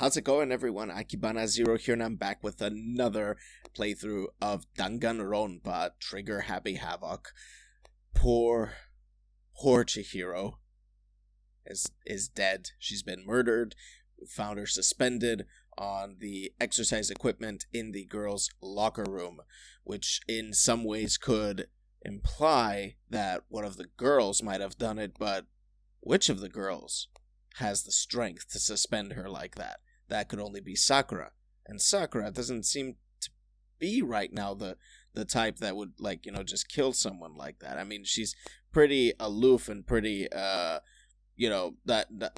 How's it going, everyone? Akibana0 here, and I'm back with another playthrough of Danganronpa, Trigger Happy Havoc. Poor Chihiro is dead. She's been murdered. We found her suspended on the exercise equipment in the girls' locker room, which in some ways could imply that one of the girls might have done it, but which of the girls has the strength to suspend her like that? That could only be Sakura. And Sakura doesn't seem to be right now the type that would, just kill someone like that. I mean, she's pretty aloof and pretty, that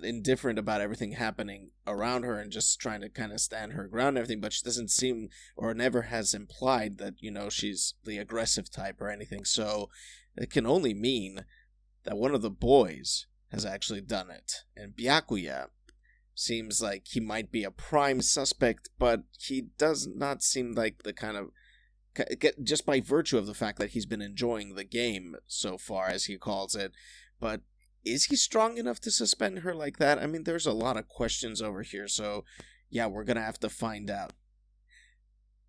indifferent about everything happening around her and just trying to kind of stand her ground and everything, but she doesn't seem, or never has implied that, she's the aggressive type or anything. So it can only mean that one of the boys has actually done it. And Byakuya seems like he might be a prime suspect, but he does not seem like the kind of, just by virtue of the fact that he's been enjoying the game so far, as he calls it. But is he strong enough to suspend her like that? I mean, there's a lot of questions over here, so yeah, we're gonna have to find out.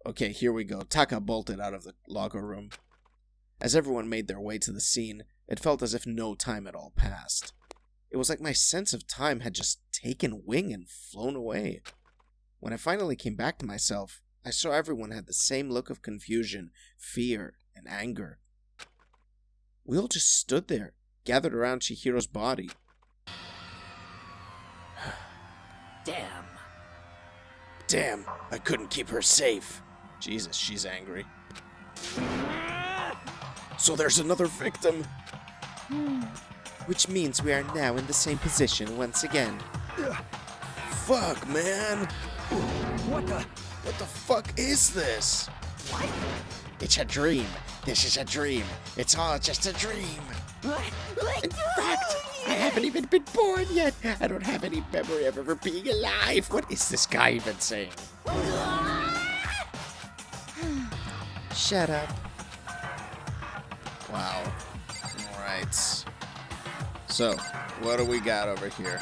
Okay, here we go. Taka bolted out of the locker room. As everyone made their way to the scene, it felt as if no time at all passed. It was like my sense of time had just taken wing and flown away. When I finally came back to myself, I saw everyone had the same look of confusion, fear, and anger. We all just stood there, gathered around Chihiro's body. Damn, I couldn't keep her safe. Jesus, she's angry. So there's another victim. Which means we are now in the same position once again. Fuck, man. What the fuck is this? What? It's a dream. This is a dream. It's all just a dream. In fact, I haven't even been born yet. I don't have any memory of ever being alive. What is this guy even saying? Shut up. Wow. Alright. So, what do we got over here?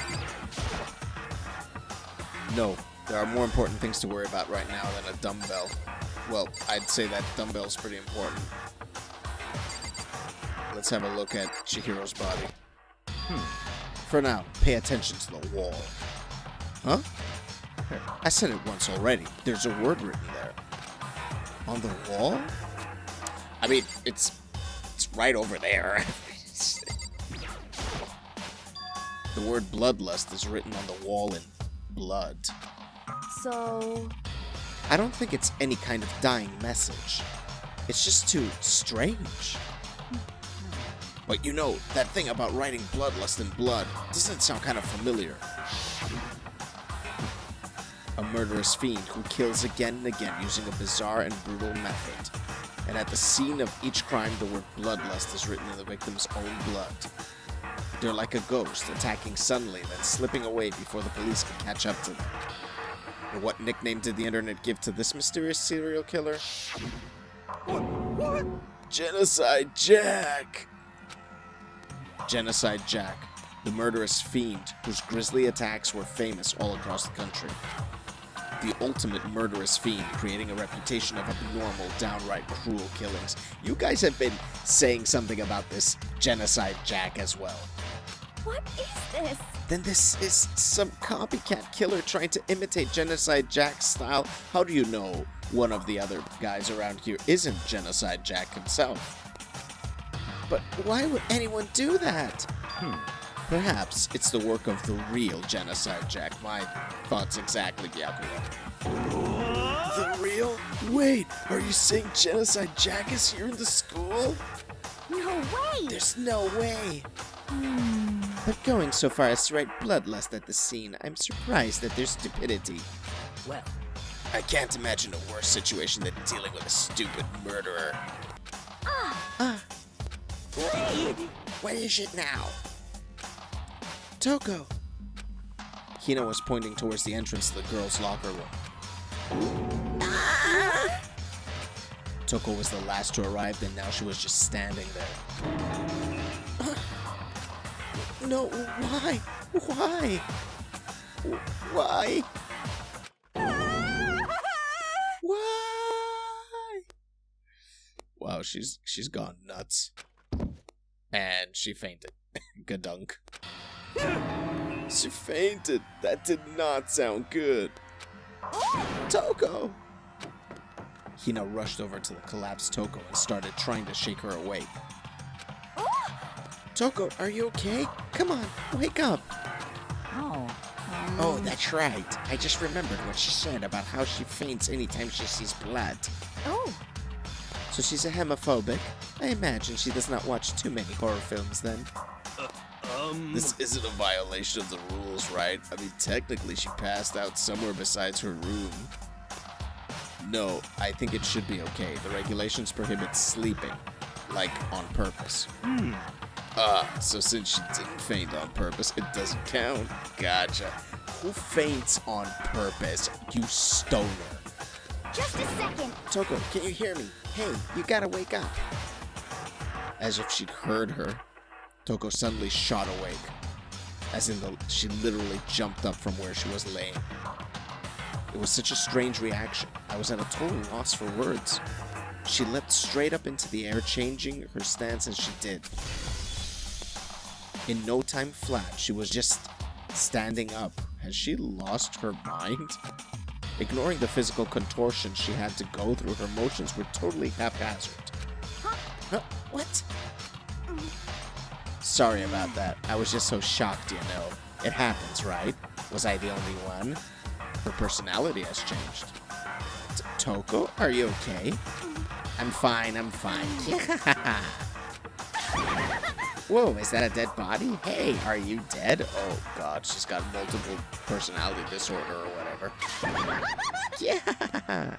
No, there are more important things to worry about right now than a dumbbell. Well, I'd say that dumbbell's pretty important. Let's have a look at Chihiro's body. For now, pay attention to the wall. Huh? I said it once already. There's a word written there. On the wall? I mean, it's right over there. The word bloodlust is written on the wall in blood. So... I don't think it's any kind of dying message. It's just too strange. But you know, that thing about writing bloodlust in blood, doesn't it sound kind of familiar? A murderous fiend who kills again and again using a bizarre and brutal method. And at the scene of each crime, the word bloodlust is written in the victim's own blood. They're like a ghost, attacking suddenly, then slipping away before the police can catch up to them. And what nickname did the internet give to this mysterious serial killer? What? Genocide Jack! Genocide Jack, the murderous fiend whose grisly attacks were famous all across the country. The ultimate murderous fiend, creating a reputation of abnormal, downright cruel killings. You guys have been saying something about this Genocide Jack as well. What is this? Then this is some copycat killer trying to imitate Genocide Jack's style. How do you know one of the other guys around here isn't Genocide Jack himself? But why would anyone do that? Perhaps it's the work of the real Genocide Jack. My thoughts exactly, Byakuya. The real? Wait, are you saying Genocide Jack is here in the school? No way! There's no way. But going so far as to write bloodlust at the scene, I'm surprised at their stupidity. Well, I can't imagine a worse situation than dealing with a stupid murderer. What is it now? Toko. Hina was pointing towards the entrance to the girls' locker room. Toko was the last to arrive, and now she was just standing there. No, why? Why? Oh, she's gone nuts. And she fainted. Gadunk. She fainted. That did not sound good. Toko! Hina rushed over to the collapsed Toko and started trying to shake her awake. Toko, are you okay? Come on, wake up. Oh, that's right. I just remembered what she said about how she faints anytime she sees blood. Oh. So she's a homophobic. I imagine she does not watch too many horror films then. This isn't a violation of the rules, right? I mean, technically she passed out somewhere besides her room. No, I think it should be okay. The regulations prohibit sleeping, like on purpose. So since she didn't faint on purpose, it doesn't count. Gotcha. Who faints on purpose, you stoner? Just a second. Toko, can you hear me? Hey, you gotta wake up. As if she'd heard her, Toko suddenly shot awake. As in, she literally jumped up from where she was laying. It was such a strange reaction. I was at a total loss for words. She leapt straight up into the air, changing her stance as she did. In no time flat, she was just standing up. Has she lost her mind? Ignoring the physical contortion she had to go through, her motions were totally haphazard. Huh? What? Sorry about that. I was just so shocked, you know. It happens, right? Was I the only one? Her personality has changed. Toko, are you okay? I'm fine. Whoa, is that a dead body? Hey, are you dead? Oh god, she's got multiple personality disorder or whatever. Yeah!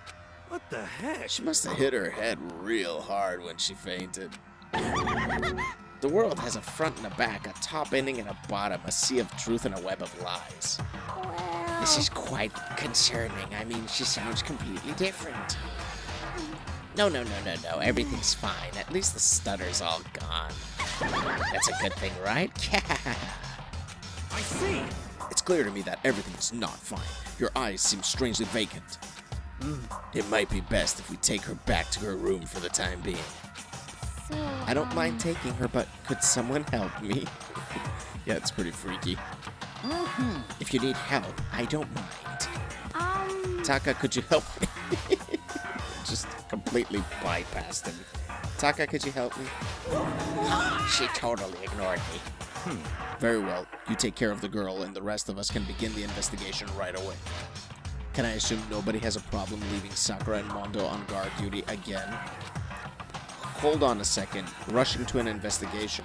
What the heck? She must have hit her head real hard when she fainted. The world has a front and a back, a top ending and a bottom, a sea of truth and a web of lies. Well. This is quite concerning. I mean, she sounds completely different. No, everything's fine. At least the stutter's all gone. That's a good thing, right? I see. It's clear to me that everything is not fine. Your eyes seem strangely vacant. It might be best if we take her back to her room for the time being. So, I don't mind taking her, but could someone help me? Yeah, it's pretty freaky. If you need help, I don't mind. Taka, could you help me? Just completely bypassed him. Taka, could you help me? She totally ignored me. Very well. You take care of the girl, and the rest of us can begin the investigation right away. Can I assume nobody has a problem leaving Sakura and Mondo on guard duty again? Hold on a second. Rushing to an investigation.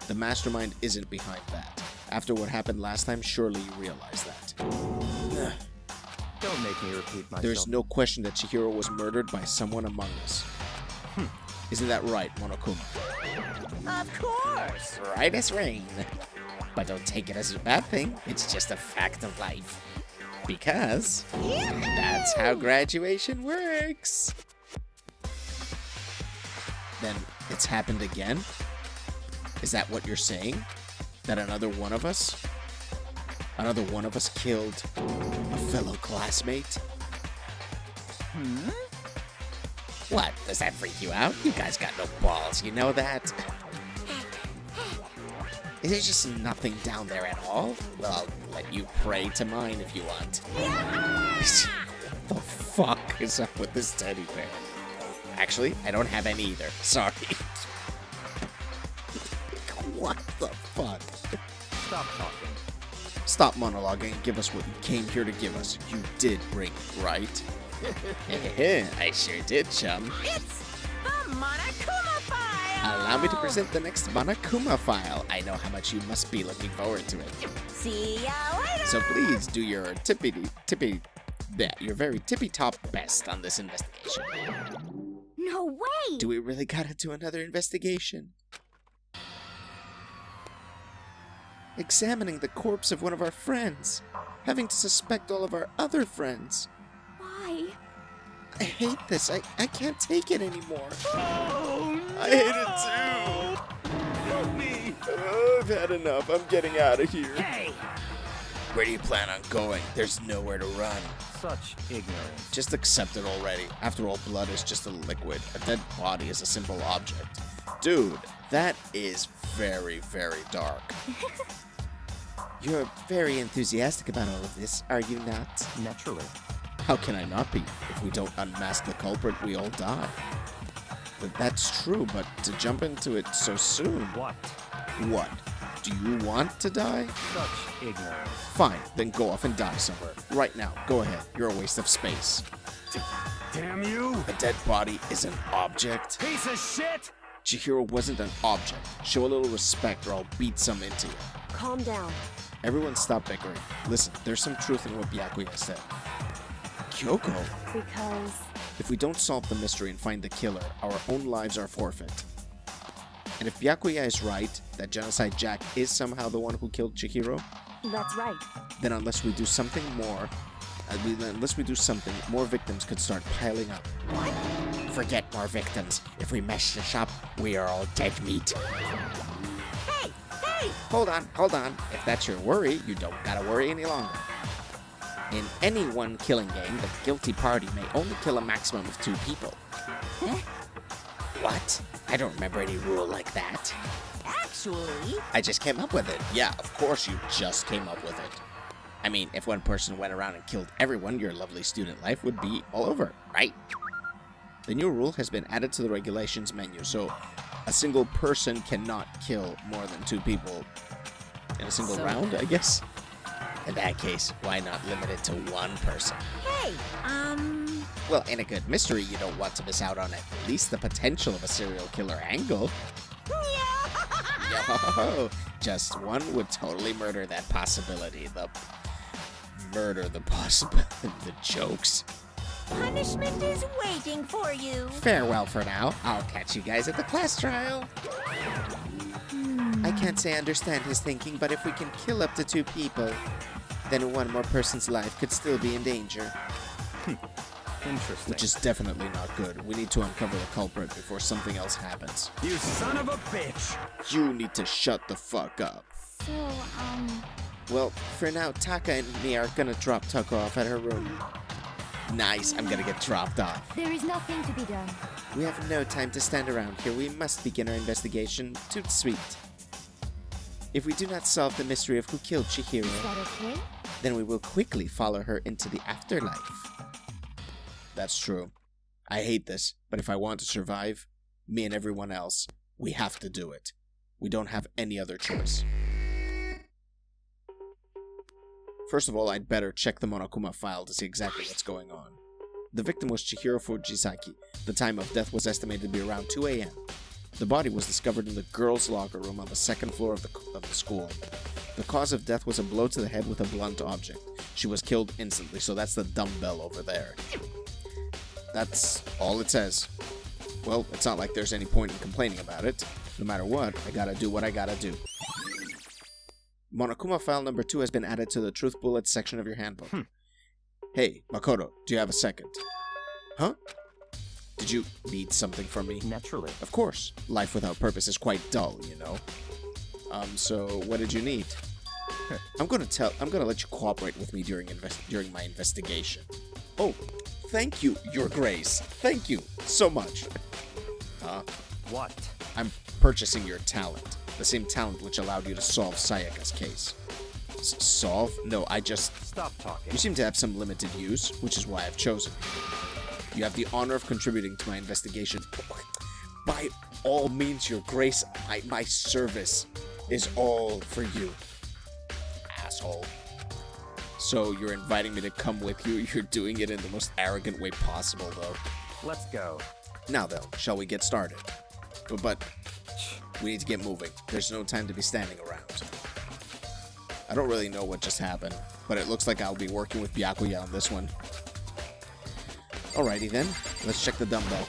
The mastermind isn't behind that. After what happened last time, surely you realize that. Don't make me repeat myself. There's no question that Chihiro was murdered by someone among us. Isn't that right, Monokuma? of course. Right as rain. But don't take it as a bad thing. It's just a fact of life. Because that's how graduation works. Then it's happened again? Is that what you're saying? That another one of us killed a fellow classmate? What? Does that freak you out? You guys got no balls, you know that? Is there just nothing down there at all? Well, I'll let you pray to mine if you want. What the fuck is up with this teddy bear? Actually, I don't have any either. Sorry. What the fuck? Stop talking. Stop monologuing and give us what you came here to give us. You did bring it, right? I sure did, chum. It's the Monokuma file. Allow me to present the next Monokuma file. I know how much you must be looking forward to it. See ya later. So please do your your very tippy-top best on this investigation. No way. Do we really gotta do another investigation? Examining the corpse of one of our friends. Having to suspect all of our other friends. Why? I hate this. I can't take it anymore. Oh, no! I hate it too. Help me! I've had enough. I'm getting out of here. Hey! Where do you plan on going? There's nowhere to run. Such ignorance. Just accept it already. After all, blood is just a liquid. A dead body is a simple object. Dude, that is very, very dark. You're very enthusiastic about all of this, are you not? Naturally. How can I not be? If we don't unmask the culprit, we all die. That's true, but to jump into it so soon... What? What? Do you want to die? Such ignorance. Fine, then go off and die somewhere. Right now, go ahead. You're a waste of space. Damn you! A dead body is an object? Piece of shit! Chihiro wasn't an object. Show a little respect or I'll beat some into you. Calm down. Everyone stop bickering. Listen, there's some truth in what Byakuya said. Kyoko? Because... If we don't solve the mystery and find the killer, our own lives are forfeit. And if Byakuya is right, that Genocide Jack is somehow the one who killed Chihiro, That's right. then unless we do something, more victims could start piling up. Forget more victims. If we mess this up, we are all dead meat. Hey! Hey! Hold on. If that's your worry, you don't gotta worry any longer. In any one killing game, the guilty party may only kill a maximum of 2 people. Huh? What? I don't remember any rule like that. Actually... I just came up with it. Yeah, of course you just came up with it. I mean, if one person went around and killed everyone, your lovely student life would be all over, right? The new rule has been added to the regulations menu, so a single person cannot kill more than 2 people in a single round, I guess. In that case, why not limit it to 1 person? Hey, Well, in a good mystery, you don't want to miss out on at least the potential of a serial killer angle. Yo, just one would totally murder that possibility. The jokes. Punishment is waiting for you. Farewell for now. I'll catch you guys at the class trial. I can't say I understand his thinking, but if we can kill up to 2 people, then 1 more person's life could still be in danger. Interesting. Which is definitely not good. We need to uncover the culprit before something else happens. You son of a bitch! You need to shut the fuck up. So, Well, for now, Taka and me are gonna drop Taka off at her room. Nice, I'm gonna get dropped off. there is nothing to be done. We have no time to stand around here. We must begin our investigation. Toot sweet. If we do not solve the mystery of who killed Chihiro, Is that okay? then we will quickly follow her into the afterlife. That's true. I hate this, but if I want to survive, me and everyone else, we have to do it. We don't have any other choice. First of all, I'd better check the Monokuma file to see exactly what's going on. The victim was Chihiro Fujisaki. The time of death was estimated to be around 2 a.m. The body was discovered in the girls' locker room on the 2nd floor of the school. The cause of death was a blow to the head with a blunt object. She was killed instantly, so that's the dumbbell over there. That's all it says. Well, it's not like there's any point in complaining about it. No matter what, I gotta do what I gotta do. Monokuma file number 2 has been added to the Truth Bullets section of your handbook. Hey, Makoto, do you have a second? Huh? Did you need something from me? Naturally. Of course. Life without purpose is quite dull, you know. So what did you need? I'm gonna let you cooperate with me during my investigation. Oh, thank you, Your Grace. Thank you so much. What? I'm purchasing your talent. The same talent which allowed you to solve Sayaka's case. Solve? No, I just... Stop talking. You seem to have some limited use, which is why I've chosen you. You have the honor of contributing to my investigation. By all means, Your Grace, my service is all for you. Asshole. So you're inviting me to come with you? You're doing it in the most arrogant way possible, though. Let's go. Now, though, shall we get started? But we need to get moving. There's no time to be standing around. I don't really know what just happened, but it looks like I'll be working with Byakuya on this one. Alrighty then, let's check the dumbbell.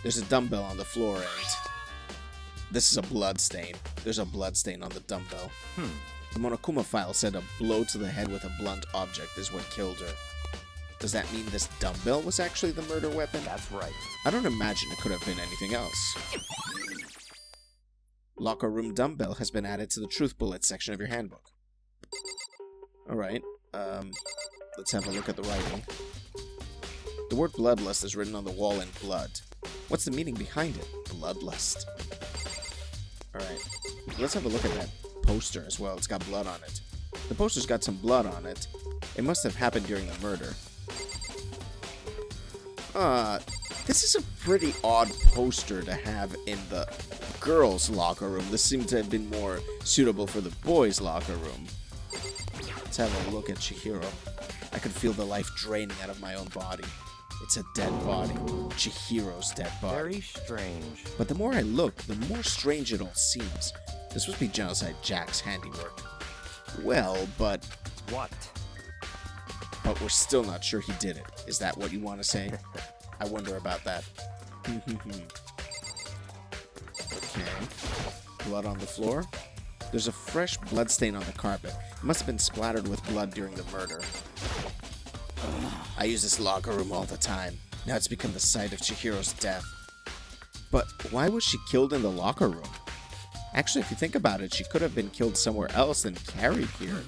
There's a dumbbell on the floor, and this is a blood stain. There's a blood stain on the dumbbell. The Monokuma file said a blow to the head with a blunt object is what killed her. Does that mean this dumbbell was actually the murder weapon? That's right. I don't imagine it could have been anything else. Locker room dumbbell has been added to the truth bullet section of your handbook. Alright, let's have a look at the writing. The word bloodlust is written on the wall in blood. What's the meaning behind it? Bloodlust. Alright, let's have a look at that poster as well. It's got blood on it. The poster's got some blood on it. It must have happened during the murder. This is a pretty odd poster to have in the girls' locker room. This seemed to have been more suitable for the boys' locker room. Let's have a look at Chihiro. I could feel the life draining out of my own body. It's a dead body. Chihiro's dead body. Very strange. But the more I look, the more strange it all seems. This must be Genocide Jack's handiwork. Well, but What? we're still not sure he did it. Is that what you want to say? I wonder about that. Okay. Blood on the floor. There's a fresh blood stain on the carpet. It must have been splattered with blood during the murder. I use this locker room all the time. Now it's become the site of Chihiro's death. But why was she killed in the locker room? Actually, if you think about it, she could have been killed somewhere else than carried here.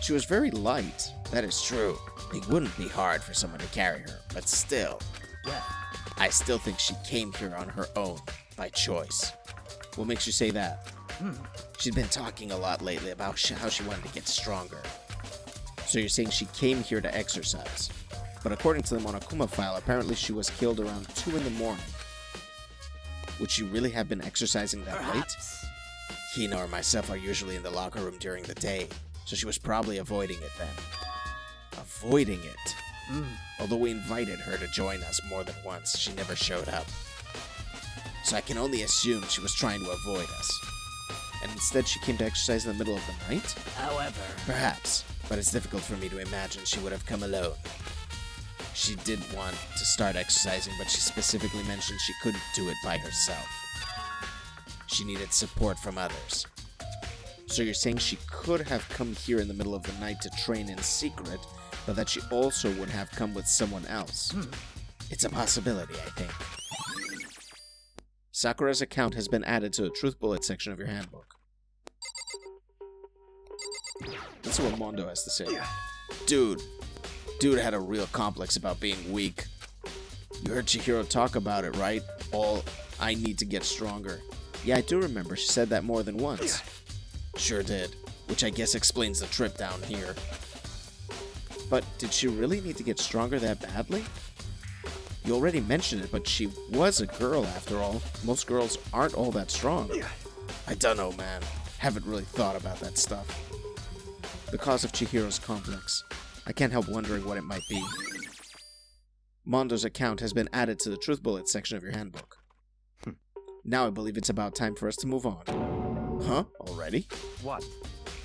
She was very light. That is true. It wouldn't be hard for someone to carry her, but still. Yeah. I still think she came here on her own, by choice. What makes you say that? She's been talking a lot lately about how she wanted to get stronger. So you're saying she came here to exercise. But according to the Monokuma file, apparently she was killed around 2 in the morning. Would she really have been exercising that late? Hina or myself are usually in the locker room during the day, so she was probably avoiding it then. Avoiding it. Although we invited her to join us more than once, she never showed up. So I can only assume she was trying to avoid us. And instead she came to exercise in the middle of the night? However, Perhaps, but it's difficult for me to imagine she would have come alone. She did want to start exercising, but she specifically mentioned she couldn't do it by herself. She needed support from others. So you're saying she could have come here in the middle of the night to train in secret, but that she also would have come with someone else. It's a possibility, I think. Sakura's account has been added to the Truth Bullet section of your handbook. Let's see what Mondo has to say. Dude had a real complex about being weak. You heard Chihiro talk about it, right? I need to get stronger. Yeah, I do remember. She said that more than once. Sure did. Which I guess explains the trip down here. But did she really need to get stronger that badly? You already mentioned it, but she was a girl after all. Most girls aren't all that strong. I don't know, man. Haven't really thought about that stuff. The cause of Chihiro's complex. I can't help wondering what it might be. Mondo's account has been added to the Truth Bullet section of your handbook. Now I believe it's about time for us to move on. Huh? Already? What?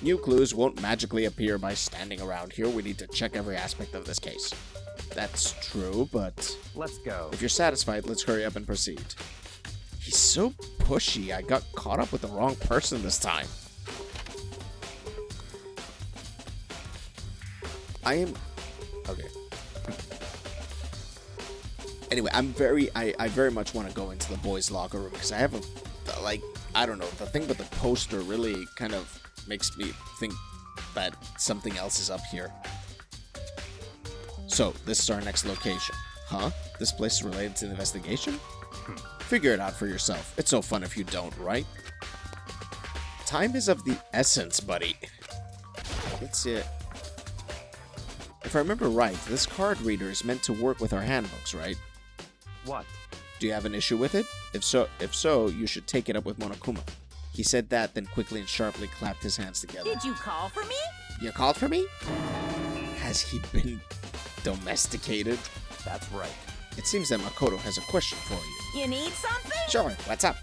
New clues won't magically appear by standing around here. We need to check every aspect of this case. That's true, but Let's go. if you're satisfied, let's hurry up and proceed. He's so pushy. I got caught up with the wrong person this time. Okay. Anyway, I very much want to go into the boys' locker room because I have I don't know, the thing with the poster really kind of makes me think that something else is up here. So, this is our next location. Huh? This place is related to the investigation? Figure it out for yourself. It's no fun if you don't, right? Time is of the essence, buddy. Let's see it. If I remember right, this card reader is meant to work with our handbooks, right? What? Do you have an issue with it? If so, you should take it up with Monokuma. He said that, then quickly and sharply clapped his hands together. did you call for me? You called for me? Has he been domesticated? That's right. It seems that Makoto has a question for you. You need something? Sure, what's up?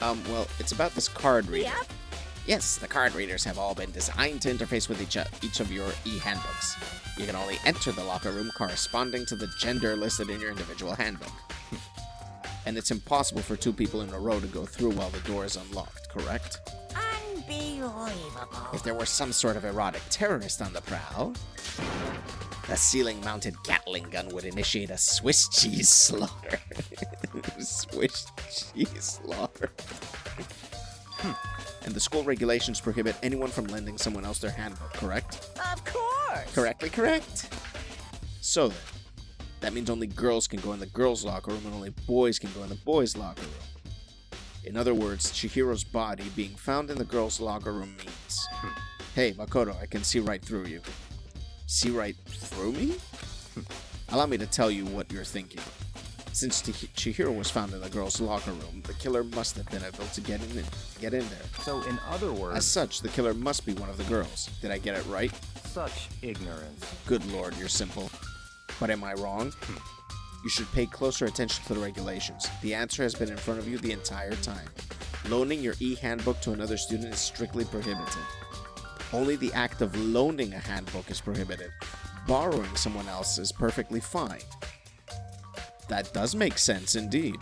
Well, it's about this card reader. Yep. Yes, the card readers have all been designed to interface with each of your e-handbooks. You can only enter the locker room corresponding to the gender listed in your individual handbook. And it's impossible for 2 people in a row to go through while the door is unlocked, correct? Unbelievable. If there were some sort of erotic terrorist on the prowl... The ceiling-mounted Gatling gun would initiate a Swiss cheese slaughter. Swiss cheese slaughter. And the school regulations prohibit anyone from lending someone else their handbook, correct? Of course! Correctly correct. So then, that means only girls can go in the girls' locker room and only boys can go in the boys' locker room. In other words, Chihiro's body being found in the girls' locker room means... Hey, Makoto, I can see right through you. See right through me? Allow me to tell you what you're thinking. Since Chihiro was found in the girls' locker room, the killer must have been able to get in there. So, in other words... As such, the killer must be one of the girls. Did I get it right? Such ignorance. Good lord, you're simple. But am I wrong? You should pay closer attention to the regulations. The answer has been in front of you the entire time. Loaning your e-handbook to another student is strictly prohibited. Only the act of loaning a handbook is prohibited. Borrowing someone else is perfectly fine. That does make sense indeed.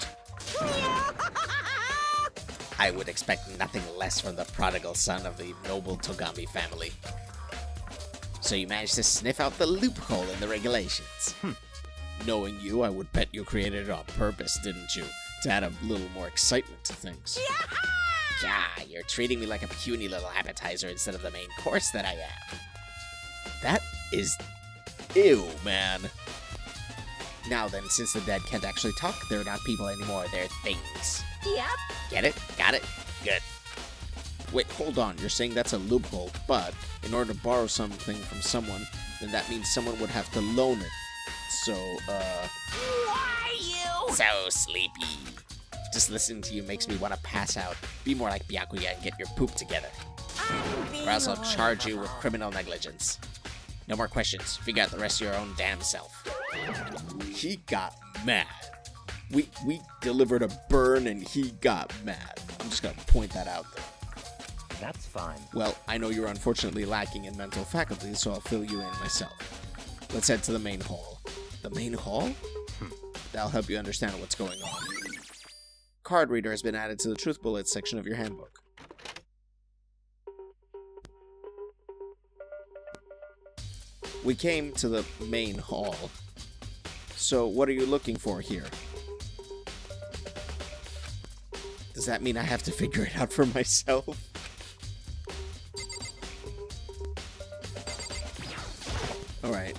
I would expect nothing less from the prodigal son of the noble Togami family. So you managed to sniff out the loophole in the regulations. Knowing you, I would bet you created it on purpose, didn't you? To add a little more excitement to things. Yeah, you're treating me like a puny little appetizer instead of the main course that I am. That is... ew, man. Now then, since the dead can't actually talk, they're not people anymore, they're things. Yep. Get it? Got it? Good. Wait, hold on, you're saying that's a loophole, but in order to borrow something from someone, then that means someone would have to loan it. So, Why you? So sleepy. Just listening to you makes me want to pass out. Be more like Byakuya and get your poop together. Or else I'll charge you with criminal negligence. No more questions. Figure out the rest of your own damn self. He got mad. We delivered a burn and he got mad. I'm just gonna point that out there. That's fine. Well, I know you're unfortunately lacking in mental faculties, so I'll fill you in myself. Let's head to the main hall. The main hall? That'll help you understand what's going on. Card reader has been added to the truth bullets section of your handbook. We came to the main hall. So what are you looking for here? Does that mean I have to figure it out for myself? Alright.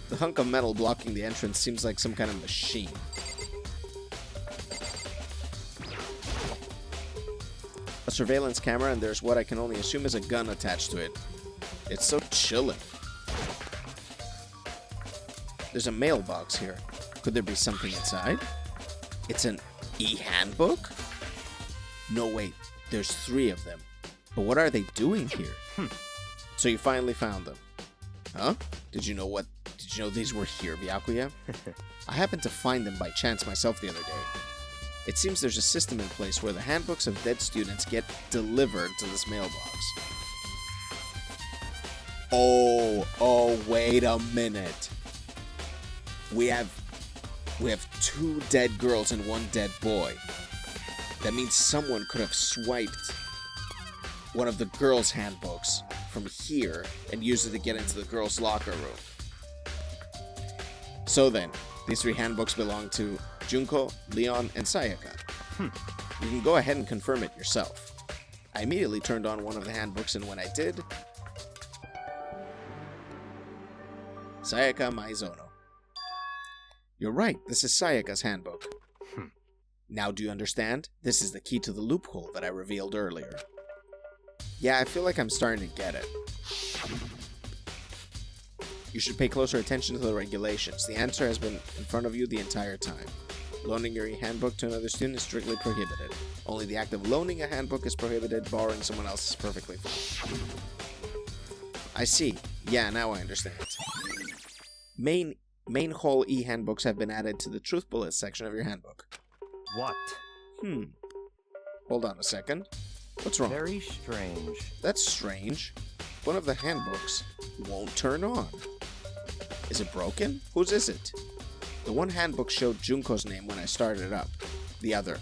The hunk of metal blocking the entrance seems like some kind of machine. A surveillance camera, and there's what I can only assume is a gun attached to it. It's so chilling. There's a mailbox here. Could there be something inside? It's an e-handbook? No, wait. There's 3 of them. But what are they doing here? So you finally found them. Huh? Did you know these were here, Byakuya? I happened to find them by chance myself the other day. It seems there's a system in place where the handbooks of dead students get delivered to this mailbox. Oh, wait a minute. We have 2 dead girls and 1 dead boy. That means someone could have swiped one of the girls' handbooks from here and used it to get into the girls' locker room. So then, these 3 handbooks belong to Junko, Leon, and Sayaka. You can go ahead and confirm it yourself. I immediately turned on one of the handbooks, and when I did... Sayaka Maizono. You're right, this is Sayaka's handbook. Now do you understand? This is the key to the loophole that I revealed earlier. Yeah, I feel like I'm starting to get it. You should pay closer attention to the regulations. The answer has been in front of you the entire time. Loaning your handbook to another student is strictly prohibited. Only the act of loaning a handbook is prohibited. Borrowing someone else is perfectly fine. I see. Yeah, now I understand. Main hall e-handbooks have been added to the truth bullet section of your handbook. What? Hold on a second. What's wrong? Very strange. That's strange. One of the handbooks won't turn on. Is it broken? Whose is it? The one handbook showed Junko's name when I started it up. The other.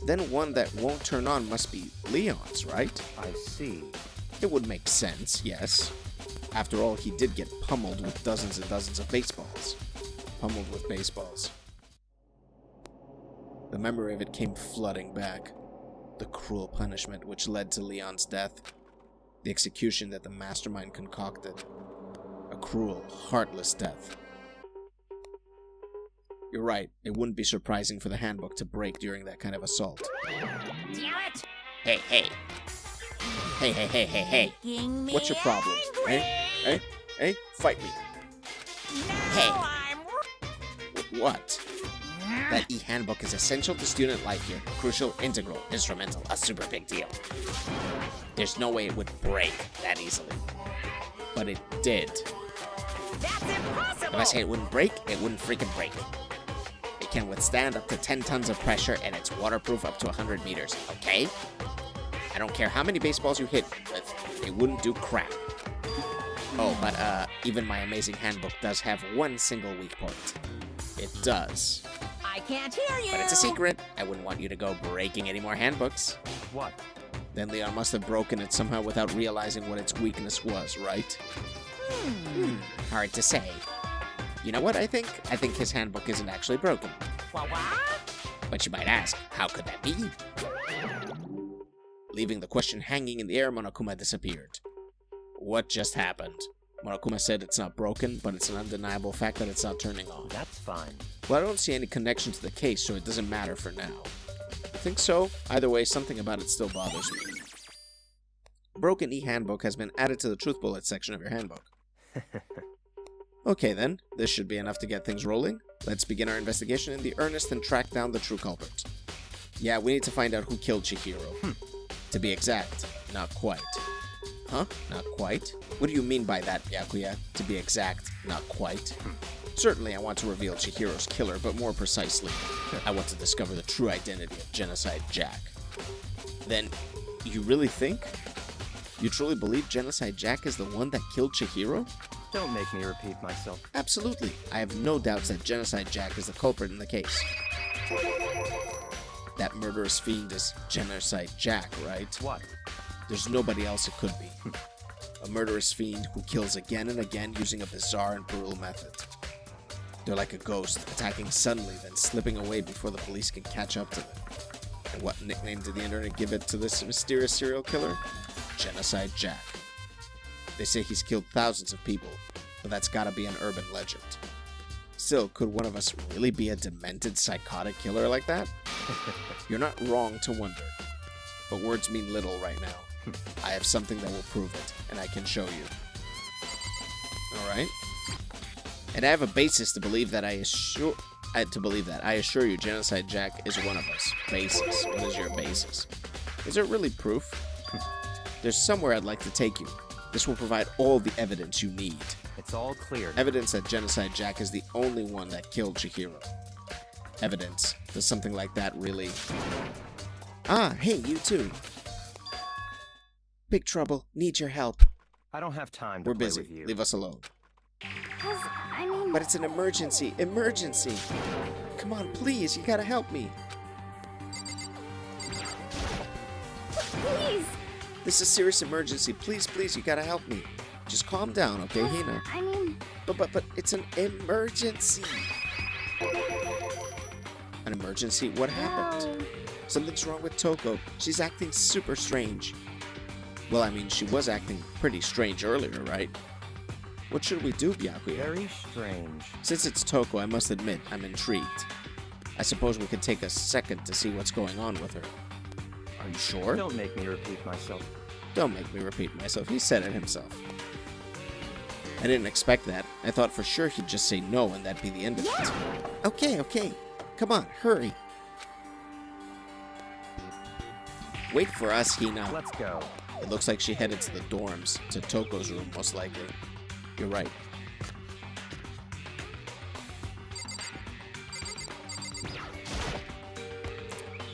Then one that won't turn on must be Leon's, right? I see. It would make sense, yes. After all, he did get pummeled with dozens and dozens of baseballs. Pummeled with baseballs. The memory of it came flooding back. The cruel punishment which led to Leon's death. The execution that the mastermind concocted. A cruel, heartless death. You're right, it wouldn't be surprising for the handbook to break during that kind of assault. Damn it! Hey, hey! Hey, hey, hey, hey, hey! Making me What's your problem? angry. Hey, fight me! Now Hey. I'm... What? That e-handbook is essential to student life here. Crucial, integral, instrumental, a super big deal. There's no way it would break that easily. But it did. That's impossible! If I say it wouldn't break, it wouldn't freaking break. It can withstand up to 10 tons of pressure and it's waterproof up to 100 meters, okay? I don't care how many baseballs you hit with, it wouldn't do crap. Oh, but even my amazing handbook does have one single weak point. It does. I can't hear you! But it's a secret. I wouldn't want you to go breaking any more handbooks. What? Then Leon must have broken it somehow without realizing what its weakness was, right? Hard to say. You know what I think? I think his handbook isn't actually broken. What? But you might ask, how could that be? Leaving the question hanging in the air, Monokuma disappeared. What just happened? Monokuma said it's not broken, but it's an undeniable fact that it's not turning on. That's fine. Well, I don't see any connection to the case, so it doesn't matter for now. I think so. Either way, something about it still bothers me. Broken e-handbook has been added to the truth bullet section of your handbook. Okay then, this should be enough to get things rolling. Let's begin our investigation in the earnest and track down the true culprit. Yeah, we need to find out who killed Chihiro. To be exact, not quite. Huh? Not quite? What do you mean by that, Byakuya? To be exact, not quite. Certainly I want to reveal Chihiro's killer, but more precisely, I want to discover the true identity of Genocide Jack. Then, you really think? You truly believe Genocide Jack is the one that killed Chihiro? Don't make me repeat myself. Absolutely. I have no doubts that Genocide Jack is the culprit in the case. That murderous fiend is Genocide Jack, right? What? There's nobody else it could be. A murderous fiend who kills again and again using a bizarre and brutal method. They're like a ghost, attacking suddenly, then slipping away before the police can catch up to them. And what nickname did the internet give it to this mysterious serial killer? Genocide Jack. They say he's killed thousands of people, but that's gotta be an urban legend. Still, could one of us really be a demented, psychotic killer like that? You're not wrong to wonder. But words mean little right now. I have something that will prove it, and I can show you. Alright? And I have a basis to believe that I assure you Genocide Jack is one of us. Basis. What is your basis? Is there really proof? There's somewhere I'd like to take you. This will provide all the evidence you need. It's all clear. Evidence that Genocide Jack is the only one that killed Chihiro. Evidence. Does something like that really... Ah, hey, you too. Big trouble. Need your help. I don't have time to We're play busy. with you. Leave us alone. I mean... But it's an emergency. Emergency. Come on, please. You gotta help me. Please! This is a serious emergency. Please, please, you gotta help me. Just calm down, okay, Hina? I mean... But it's an emergency. An emergency? What happened? Something's wrong with Toko. She's acting super strange. Well, I mean, she was acting pretty strange earlier, right? What should we do, Byakuya? Very strange. Since it's Toko, I must admit, I'm intrigued. I suppose we could take a second to see what's going on with her. Are you sure? Don't make me repeat myself. Don't make me repeat myself. He said it himself. I didn't expect that. I thought for sure he'd just say no and that'd be the end of it. Okay. Come on, hurry. Wait for us, Hina. Let's go. It looks like she headed to the dorms, to Toko's room, most likely. You're right.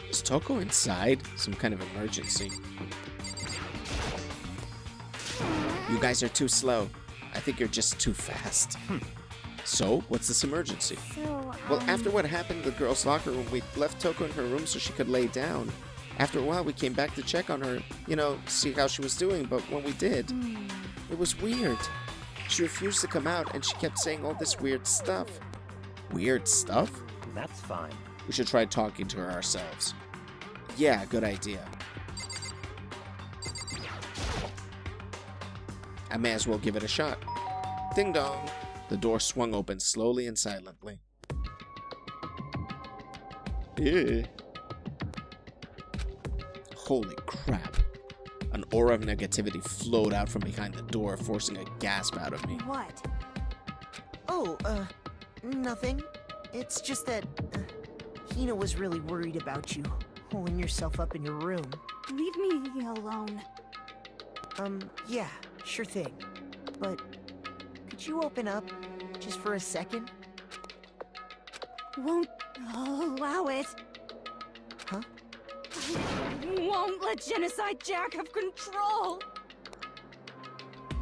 Is Toko inside? Some kind of emergency. You guys are too slow. I think you're just too fast. So, what's this emergency? Well, after what happened in the girls' locker room, we left Toko in her room so she could lay down. After a while, we came back to check on her, see how she was doing, but when we did, it was weird. She refused to come out and she kept saying all this weird stuff. Weird stuff? That's fine. We should try talking to her ourselves. Yeah, good idea. I may as well give it a shot. Ding dong. The door swung open slowly and silently. Ew. Holy crap. An aura of negativity flowed out from behind the door, forcing a gasp out of me. What? Oh, nothing. It's just that Hina was really worried about you, holding yourself up in your room. Leave me alone. Yeah, sure thing. But could you open up just for a second? Won't allow it. Huh? I won't let Genocide Jack have control.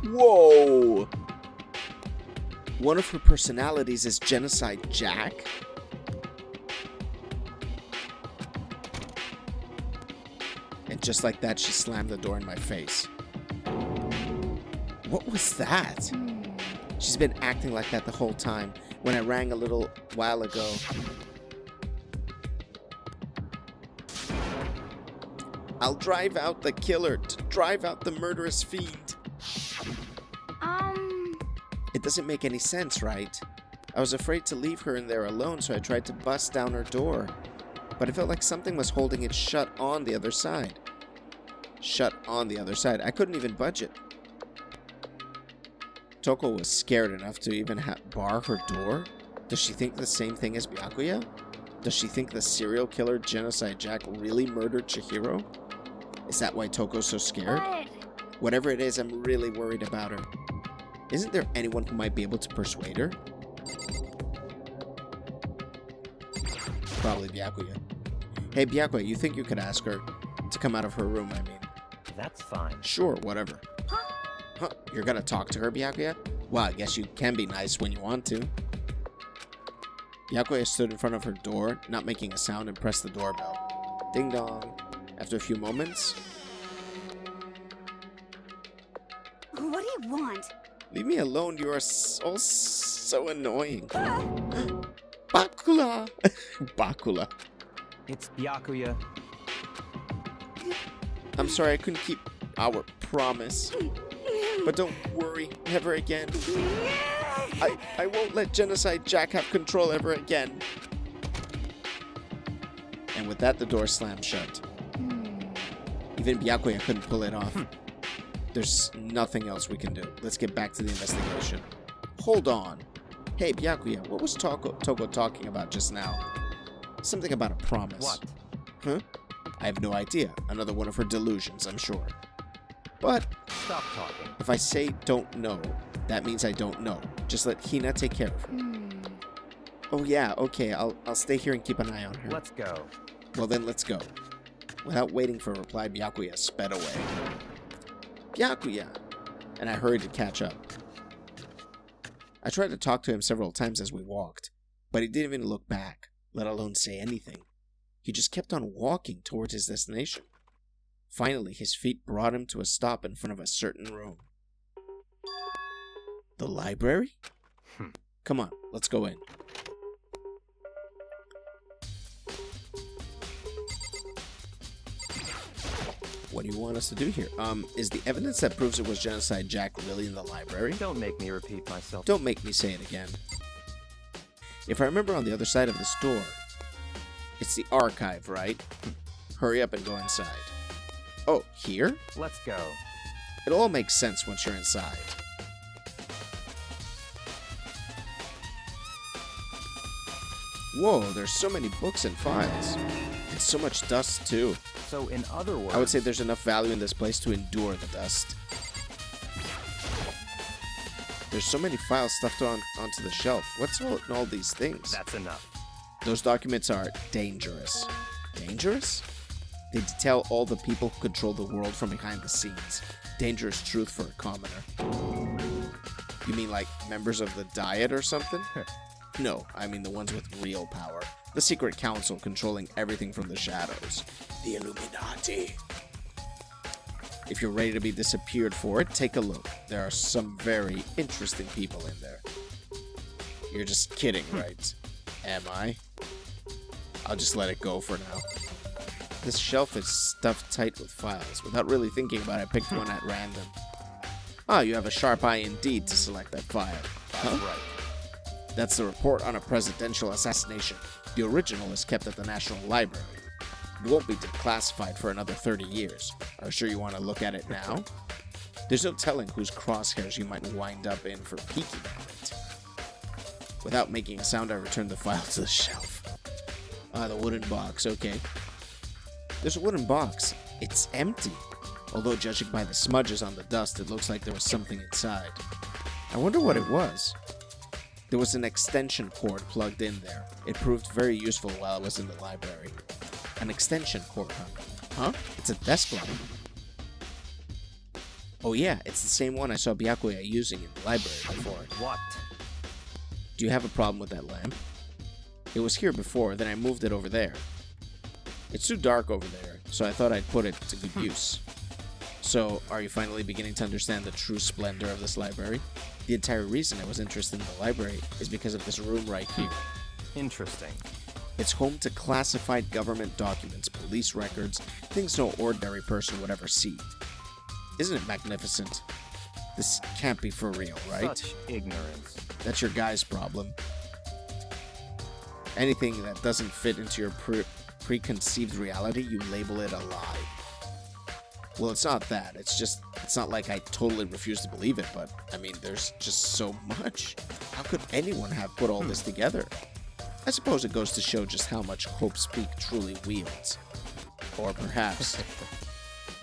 Whoa! One of her personalities is Genocide Jack? And just like that, she slammed the door in my face. What was that? She's been acting like that the whole time. When I rang a little while ago. I'll drive out the killer to drive out the murderous fiend. It doesn't make any sense, right? I was afraid to leave her in there alone, so I tried to bust down her door. But it felt like something was holding it shut on the other side. Shut on the other side. I couldn't even budge it. Toko was scared enough to even bar her door? Does she think the same thing as Byakuya? Does she think the serial killer Genocide Jack really murdered Chihiro? Is that why Toko's so scared? What? Whatever it is, I'm really worried about her. Isn't there anyone who might be able to persuade her? Probably Byakuya. Hey Byakuya, you think you could ask her to come out of her room, I mean? That's fine. Sure, whatever. Huh, you're gonna talk to her, Byakuya? Well, I guess you can be nice when you want to. Byakuya stood in front of her door, not making a sound, and pressed the doorbell. Ding dong. After a few moments... What do you want? Leave me alone, you are all so annoying. Bakula! Bakula. It's Byakuya. I'm sorry I couldn't keep our promise. But don't worry, never again. I won't let Genocide Jack have control ever again. And with that, the door slammed shut. Even Byakuya couldn't pull it off. There's nothing else we can do. Let's get back to the investigation. Hold on. Hey, Byakuya, what was Toko talking about just now? Something about a promise. What? Huh? I have no idea. Another one of her delusions, I'm sure. But Stop talking. if I say don't know, that means I don't know. Just let Hina take care of her. Oh yeah, okay, I'll stay here and keep an eye on her. Let's go. Well then, let's go. Without waiting for a reply, Byakuya sped away. Byakuya! And I hurried to catch up. I tried to talk to him several times as we walked, but he didn't even look back, let alone say anything. He just kept on walking towards his destination. Finally, his feet brought him to a stop in front of a certain room. The library? Come on, let's go in. What do you want us to do here? Is the evidence that proves it was Genocide Jack really in the library? Don't make me repeat myself. Don't make me say it again. If I remember on the other side of this door, it's the archive, right? Hurry up and go inside. Oh, here? Let's go. It all makes sense once you're inside. Whoa, there's so many books and files. And so much dust, too. So, in other words... I would say there's enough value in this place to endure the dust. There's so many files stuffed onto the shelf. What's all these things? That's enough. Those documents are dangerous. Dangerous? They detail all the people who control the world from behind the scenes. Dangerous truth for a commoner. You mean like members of the Diet or something? No, I mean the ones with real power. The secret council controlling everything from the shadows. The Illuminati. If you're ready to be disappeared for it, take a look. There are some very interesting people in there. You're just kidding, right? Am I? I'll just let it go for now. This shelf is stuffed tight with files. Without really thinking about it, I picked one at random. Ah, you have a sharp eye indeed to select that file. That's right. That's the report on a presidential assassination. The original is kept at the National Library. It won't be declassified for another 30 years. Are you sure you want to look at it now? There's no telling whose crosshairs you might wind up in for peeking at it. Without making a sound, I returned the file to the shelf. Ah, the wooden box, okay. There's a wooden box. It's empty. Although judging by the smudges on the dust, it looks like there was something inside. I wonder what it was. There was an extension cord plugged in there. It proved very useful while I was in the library. An extension cord, huh? It's a desk lamp. Oh yeah, it's the same one I saw Byakuya using in the library before. What? Do you have a problem with that lamp? It was here before, then I moved it over there. It's too dark over there, so I thought I'd put it to good use. So, are you finally beginning to understand the true splendor of this library? The entire reason I was interested in the library is because of this room right here. Interesting. It's home to classified government documents, police records, things no ordinary person would ever see. Isn't it magnificent? This can't be for real, right? Such ignorance. That's your guy's problem. Anything that doesn't fit into your preconceived reality, you label it a lie. Well, it's not that. It's not like I totally refuse to believe it, but, I mean, there's just so much. How could anyone have put all this together? I suppose it goes to show just how much Hope's Peak truly wields. Or perhaps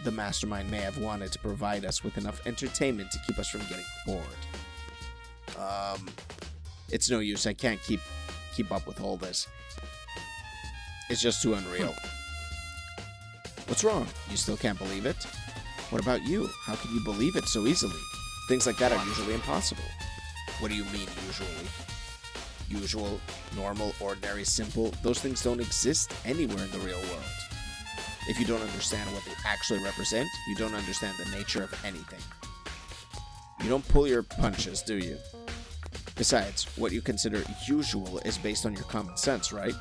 the mastermind may have wanted to provide us with enough entertainment to keep us from getting bored. It's no use. I can't keep up with all this. It's just too unreal. What's wrong? You still can't believe it? What about you? How can you believe it so easily? Things like that are usually impossible. What do you mean, usually? Usual, normal, ordinary, simple, those things don't exist anywhere in the real world. If you don't understand what they actually represent, you don't understand the nature of anything. You don't pull your punches, do you? Besides, what you consider usual is based on your common sense, right?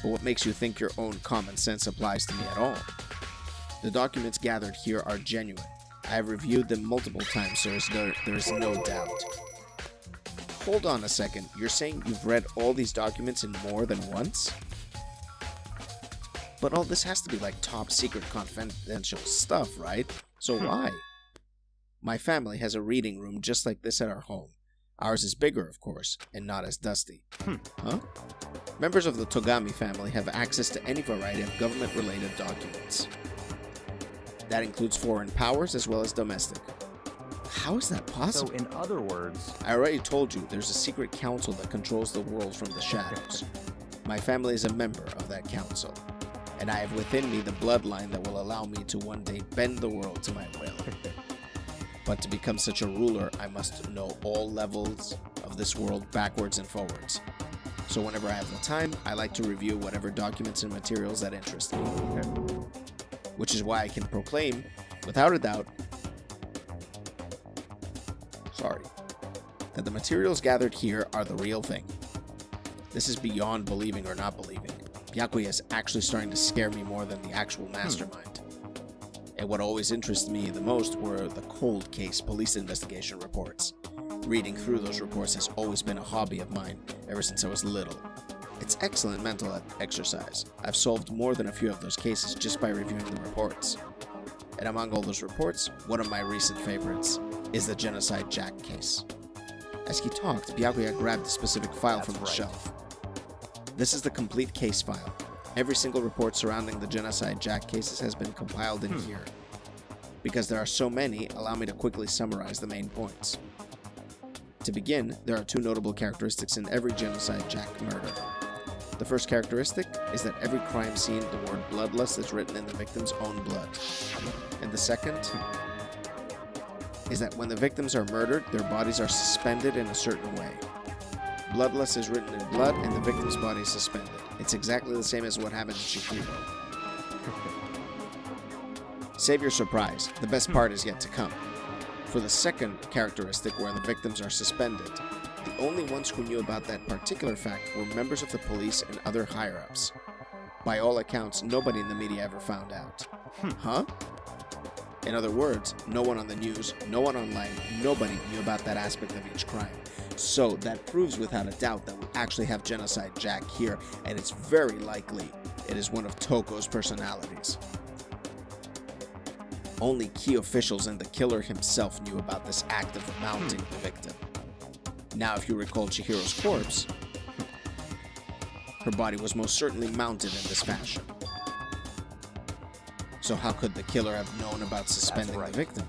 But what makes you think your own common sense applies to me at all? The documents gathered here are genuine. I have reviewed them multiple times, so there is no doubt. Hold on a second, you're saying you've read all these documents in more than once? But all this has to be like top secret confidential stuff, right? So why? My family has a reading room just like this at our home. Ours is bigger, of course, and not as dusty. Huh? Members of the Togami family have access to any variety of government-related documents. That includes foreign powers as well as domestic. How is that possible? So in other words... I already told you, there's a secret council that controls the world from the shadows. My family is a member of that council, and I have within me the bloodline that will allow me to one day bend the world to my will. But to become such a ruler, I must know all levels of this world backwards and forwards. So whenever I have the time, I like to review whatever documents and materials that interest me. Which is why I can proclaim, without a doubt, that the materials gathered here are the real thing. This is beyond believing or not believing. Byakuya is actually starting to scare me more than the actual mastermind. And what always interested me the most were the cold case police investigation reports. Reading through those reports has always been a hobby of mine ever since I was little. It's excellent mental exercise. I've solved more than a few of those cases just by reviewing the reports. And among all those reports, one of my recent favorites is the Genocide Jack case. As he talked, Byakuya grabbed a specific file from the shelf. This is the complete case file. Every single report surrounding the Genocide Jack cases has been compiled in here. Because there are so many, allow me to quickly summarize the main points. To begin, there are two notable characteristics in every Genocide Jack murder. The first characteristic is that every crime scene, the word bloodlust is written in the victim's own blood. And the second is that when the victims are murdered, their bodies are suspended in a certain way. Bloodlust is written in blood, and the victim's body is suspended. It's exactly the same as what happened to Shihiro. Save your surprise. The best part is yet to come. For the second characteristic where the victims are suspended, the only ones who knew about that particular fact were members of the police and other higher-ups. By all accounts, nobody in the media ever found out. Huh? In other words, no one on the news, no one online, nobody knew about that aspect of each crime. So that proves without a doubt that we actually have Genocide Jack here, and it's very likely it is one of Toko's personalities. Only key officials and the killer himself knew about this act of mounting the victim. Now, if you recall Chihiro's corpse, her body was most certainly mounted in this fashion. So how could the killer have known about suspending the victim?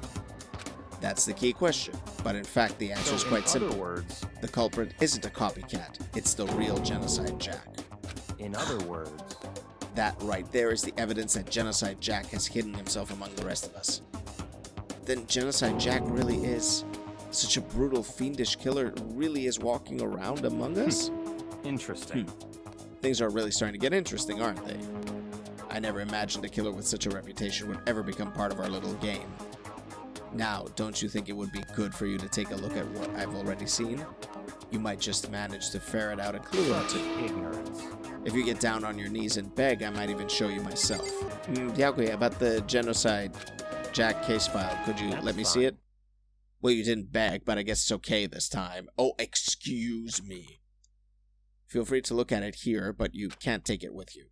That's the key question, but in fact the answer is quite simple. In other words, the culprit isn't a copycat, it's the real Genocide Jack. In other words, that right there is the evidence that Genocide Jack has hidden himself among the rest of us. Then Genocide Jack really is such a brutal, fiendish killer, really is walking around among us? Interesting. Things are really starting to get interesting, aren't they? I never imagined a killer with such a reputation would ever become part of our little game. Now, don't you think it would be good for you to take a look at what I've already seen? You might just manage to ferret out a clue or two. Ignorance. If you get down on your knees and beg, I might even show you myself. Yakuya, about the Genocide Jack case file, could you let me see it? Well, you didn't beg, but I guess it's okay this time. Oh, excuse me. Feel free to look at it here, but you can't take it with you.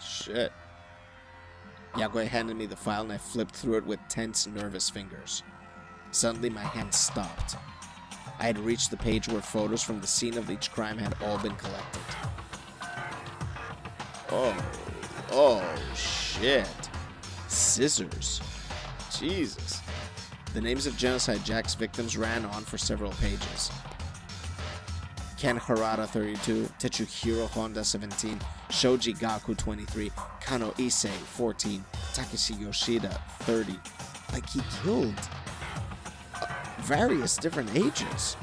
Shit. Yakuya handed me the file and I flipped through it with tense, nervous fingers. Suddenly, my hand stopped. I had reached the page where photos from the scene of each crime had all been collected. Oh, shit. Scissors. Jesus. The names of Genocide Jack's victims ran on for several pages. Ken Harada, 32, Tetsuhiro Honda, 17, Shoji Gaku, 23, Kano Issei, 14, Takeshi Yoshida, 30. Like, he killed various different ages.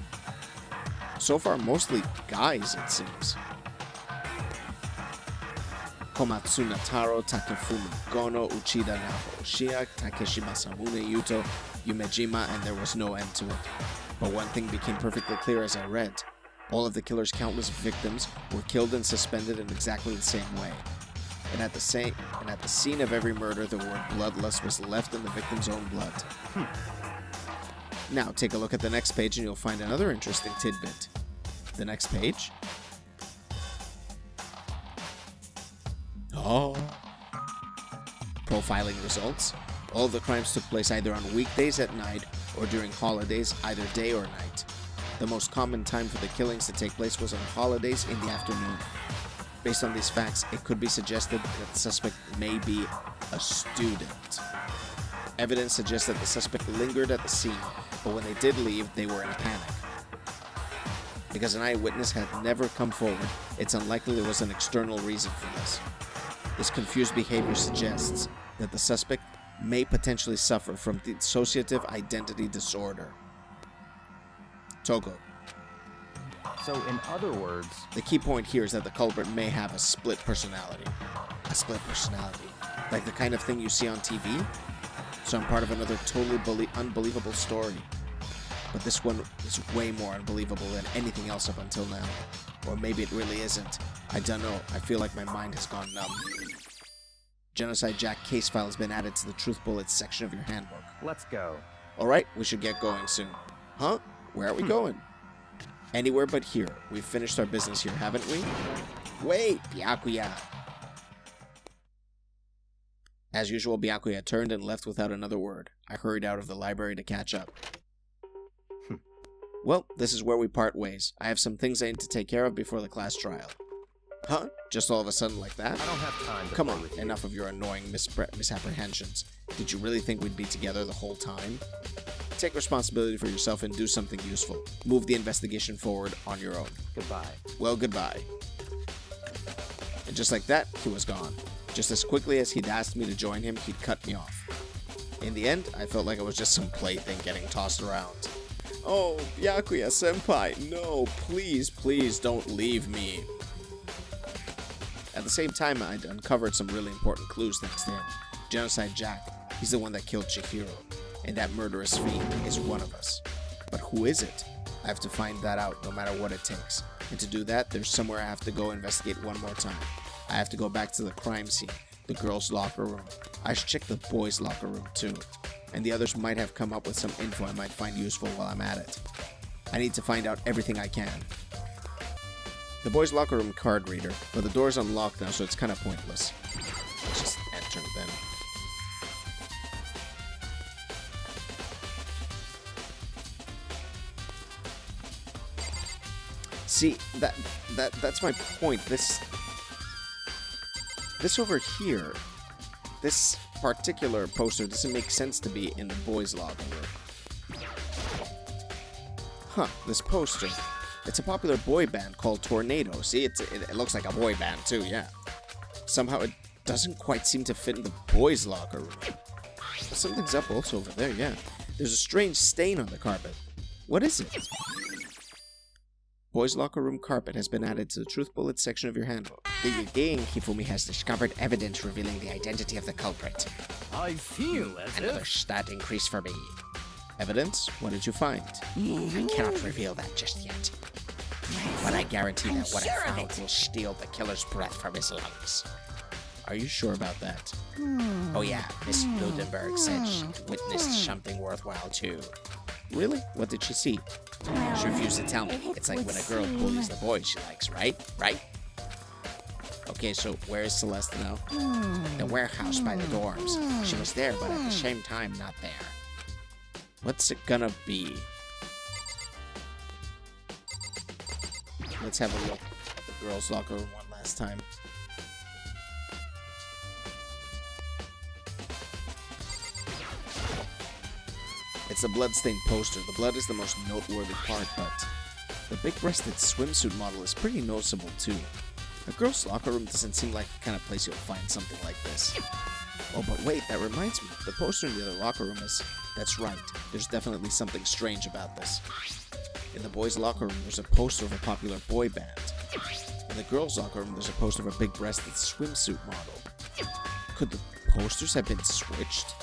So far, mostly guys, it seems. Komatsu Nataro, Takefumi Gono, Uchida Naho Shia, Takeshi Masamune Yuto, Yumejima, and there was no end to it. But one thing became perfectly clear as I read. All of the killer's countless victims were killed and suspended in exactly the same way. And at the scene of every murder, the word bloodlust was left in the victim's own blood. Now, take a look at the next page and you'll find another interesting tidbit. The next page? Oh. Profiling results. All of the crimes took place either on weekdays at night or during holidays, either day or night. The most common time for the killings to take place was on holidays in the afternoon. Based on these facts, it could be suggested that the suspect may be a student. Evidence suggests that the suspect lingered at the scene, but when they did leave, they were in a panic. Because an eyewitness had never come forward, it's unlikely there was an external reason for this. This confused behavior suggests that the suspect may potentially suffer from dissociative identity disorder. Toko. So, in other words, the key point here is that the culprit may have a split personality. A split personality. Like the kind of thing you see on TV? So I'm part of another totally unbelievable story. But this one is way more unbelievable than anything else up until now. Or maybe it really isn't. I don't know. I feel like my mind has gone numb. Genocide Jack case file has been added to the Truth Bullets section of your handbook. let's go. Alright, we should get going soon. Huh? Where are we going? Anywhere but here. We've finished our business here, haven't we? Wait, Byakuya. As usual, Byakuya turned and left without another word. I hurried out of the library to catch up. Well, this is where we part ways. I have some things I need to take care of before the class trial. Huh? Just all of a sudden like that? I don't have time to Come play on, with you. enough of your annoying misapprehensions. Did you really think we'd be together the whole time? Take responsibility for yourself and do something useful. Move the investigation forward on your own. Goodbye. Well, goodbye. And just like that, he was gone. Just as quickly as he'd asked me to join him, he'd cut me off. In the end, I felt like it was just some plaything getting tossed around. Oh, Byakuya-senpai, no, please don't leave me. At the same time, I'd uncovered some really important clues thanks to him. Genocide Jack, he's the one that killed Chihiro, and that murderous fiend is one of us. But who is it? I have to find that out no matter what it takes. And to do that, there's somewhere I have to go investigate one more time. I have to go back to the crime scene, the girls' locker room. I should check the boys' locker room too. And the others might have come up with some info I might find useful while I'm at it. I need to find out everything I can. The boys' locker room card reader, but the door's unlocked now, so it's kind of pointless. Let's just enter then. See, that's my point. This over here, this particular poster doesn't make sense to be in the boys' locker room. Huh, this poster. It's a popular boy band called Tornado. See, it looks like a boy band too, yeah. Somehow it doesn't quite seem to fit in the boys' locker room. Something's up also over there, yeah. There's a strange stain on the carpet. What is it? Boys' locker room carpet has been added to the Truth Bullet section of your handbook. The gang Hifumi has discovered evidence revealing the identity of the culprit. I feel as Another stat increase for me. Evidence? What did you find? I cannot reveal that just yet. But I guarantee that what I found will steal the killer's breath from his lungs. Are you sure about that? Oh yeah, Miss Ludenberg said she witnessed something worthwhile too. Really? What did she see? She refused to tell me. It's like when a girl bullies the boys she likes, right? Right? Okay, so where is Celeste now? The warehouse by the dorms. She was there, but at the same time, not there. What's it gonna be? Let's have a look at the girls' locker room one last time. It's a blood-stained poster. The blood is the most noteworthy part, but the big-breasted swimsuit model is pretty noticeable too. A girls' locker room doesn't seem like the kind of place you'll find something like this. Oh, but wait, that reminds me. The poster in the other locker room is... That's right. There's definitely something strange about this. In the boys' locker room, there's a poster of a popular boy band. In the girls' locker room, there's a poster of a big-breasted swimsuit model. Could the posters have been switched?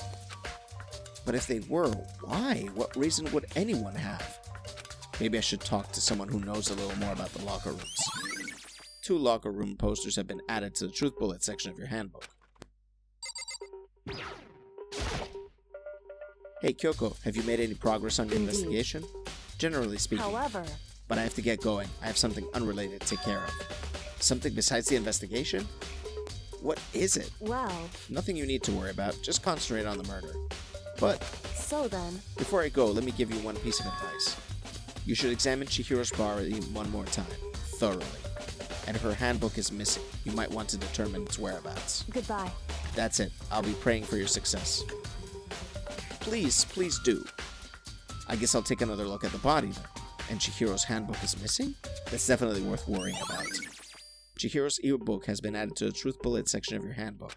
But if they were, why? What reason would anyone have? Maybe I should talk to someone who knows a little more about the locker rooms. 2 locker room posters have been added to the Truth Bullet section of your handbook. Hey Kyoko, have you made any progress on your investigation? Generally speaking. However, But I have to get going. I have something unrelated to take care of. Something besides the investigation? What is it? well, Nothing you need to worry about. Just concentrate on the murder. But so then, before I go, let me give you one piece of advice. You should examine Chihiro's bar one more time, thoroughly. And if her handbook is missing, you might want to determine its whereabouts. goodbye. That's it. I'll be praying for your success. Please, please do. I guess I'll take another look at the body then. And Chihiro's handbook is missing? That's definitely worth worrying about. Chihiro's e-book has been added to the Truth Bullet section of your handbook.